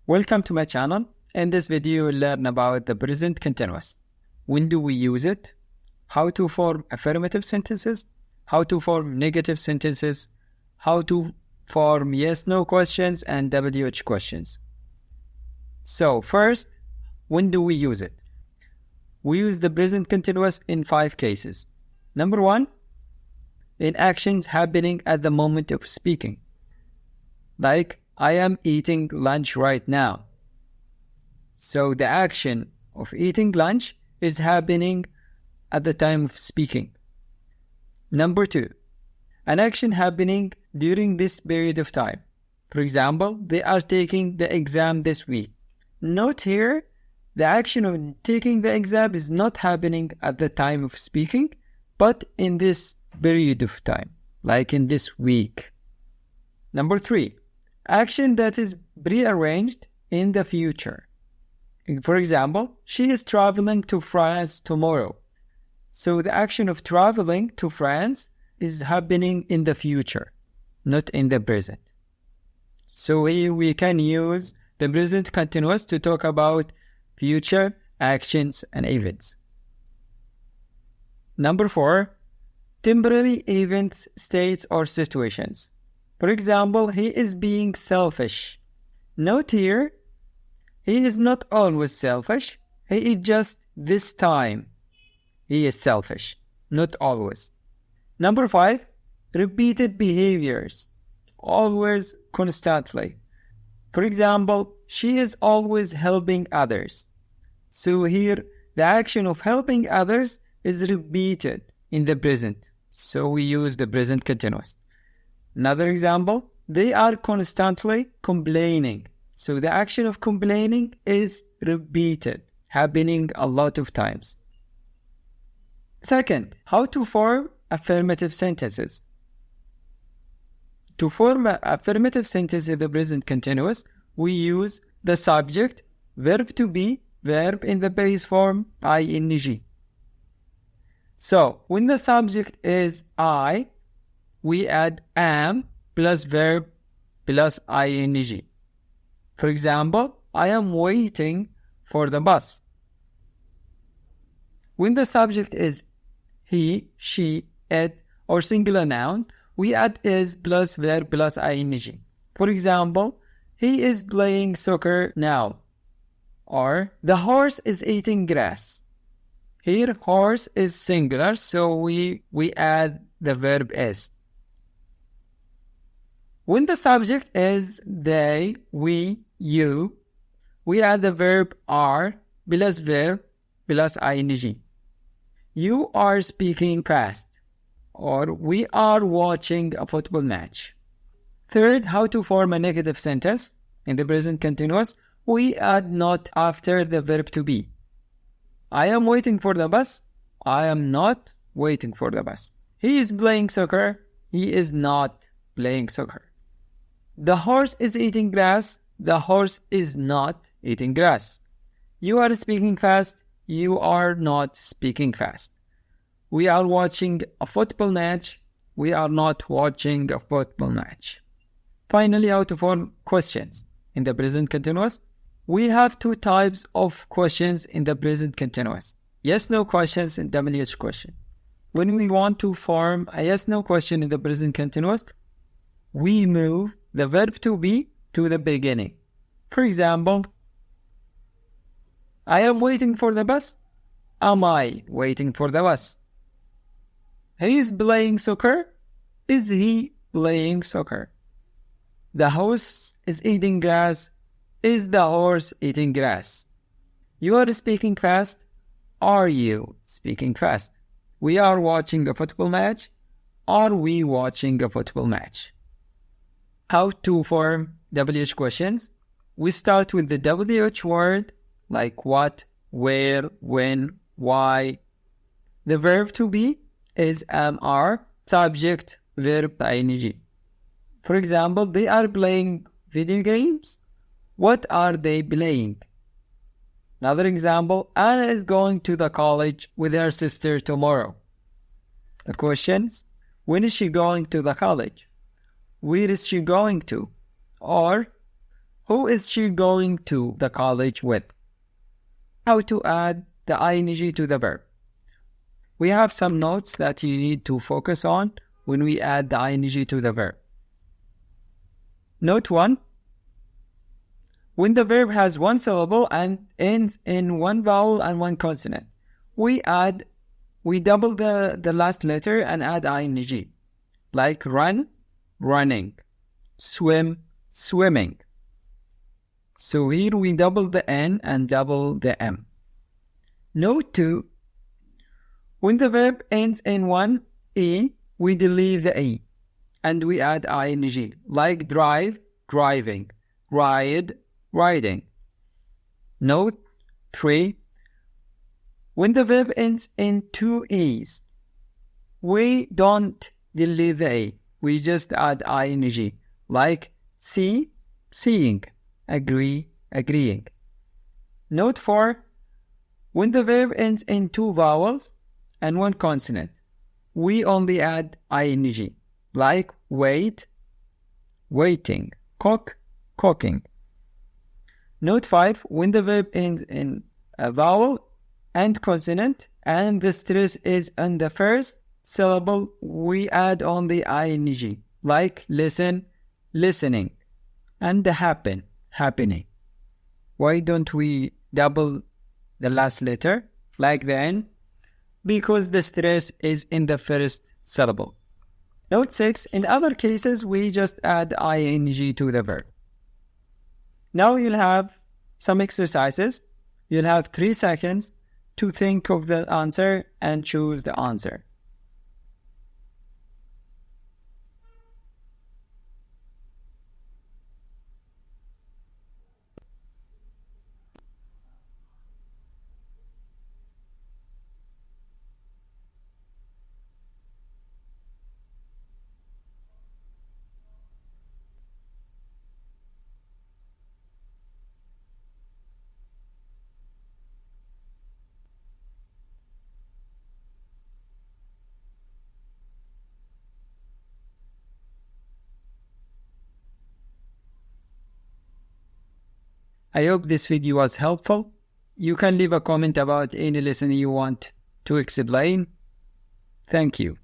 Welcome to my channel. In this video, we'll learn about the present continuous. When do we use it? How to form affirmative sentences? How to form negative sentences? How to form yes-no questions and WH questions. So first, when do we use it? We use the present continuous in 5 cases. Number 1, in actions happening at the moment of speaking. Like, I am eating lunch right now. So the action of eating lunch is happening at the time of speaking. Number 2, an action happening during this period of time. For example, they are taking the exam this week. Note here, the action of taking the exam is not happening at the time of speaking, but in this period of time, like in this week. Number 3, action that is prearranged in the future. For example, she is traveling to France tomorrow. So the action of traveling to France is happening in the future, not in the present. So here we can use the present continuous to talk about future actions and events. Number 4, temporary events, states, or situations. For example, he is being selfish. Note here, he is not always selfish. He is just this time. He is selfish, not always. Number 5, repeated behaviors. Always, constantly. For example, she is always helping others. So here, the action of helping others is repeated in the present. So we use the present continuous. Another example, they are constantly complaining. So the action of complaining is repeated, happening a lot of times. Second, how to form affirmative sentences. To form an affirmative sentence in the present continuous, we use the subject, verb to be, verb in the base form, ing. So, when the subject is I, we add am plus verb plus ing. For example, I am waiting for the bus. When the subject is he, she, it, or singular nouns, we add is plus verb plus ing. For example, he is playing soccer now. Or the horse is eating grass. Here, horse is singular, so we add the verb is. When the subject is they, we, you, we add the verb are plus verb plus ing. You are speaking fast, or we are watching a football match. Third, how to form a negative sentence. In the present continuous, we add not after the verb to be. I am waiting for the bus. I am not waiting for the bus. He is playing soccer. He is not playing soccer. The horse is eating grass. The horse is not eating grass. You are speaking fast. You are not speaking fast. We are watching a football match. We are not watching a football match. Finally, how to form questions. In the present continuous, we have 2 types of questions in the present continuous. Yes-no questions and WH question. When we want to form a yes-no question in the present continuous, we move the verb to be to the beginning. For example, I am waiting for the bus. Am I waiting for the bus? He is playing soccer. Is he playing soccer? The horse is eating grass. Is the horse eating grass? You are speaking fast. Are you speaking fast? We are watching a football match. Are we watching a football match? How to form WH questions? We start with the WH word, like what, where, when, why. The verb to be is am, are, subject, verb, ing. For example, they are playing video games. What are they playing? Another example, Anna is going to the college with her sister tomorrow. The questions, when is she going to the college? Where is she going to? Or Who is she going to the college with? How to add the ing to the verb. We have some notes that you need to focus on when we add the ing to the verb. Note 1. When the verb has one syllable and ends in one vowel and one consonant, we double the last letter and add ing. Like run, running, swim, swimming. So here we double the N and double the M. Note 2. When the verb ends in one E, we delete the E and we add ing. Like drive, driving, ride, riding. Note 3. When the verb ends in two E's, we don't delete the A. We just add ing. Like see, seeing, agree, agreeing. Note 4. When the verb ends in two vowels and one consonant, we only add ing. Like wait, waiting, cook, cooking. Note 5. When the verb ends in a vowel and consonant and the stress is on the first syllable, we add only ing. Like listen, listening, and happen, happening. Why don't we double the last letter like the N? Because the stress is in the first syllable. Note 6. In other cases, we just add ing to the verb. Now you'll have some exercises. You'll have 3 seconds to think of the answer and choose the answer. I hope this video was helpful. You can leave a comment about any lesson you want to explain. Thank you.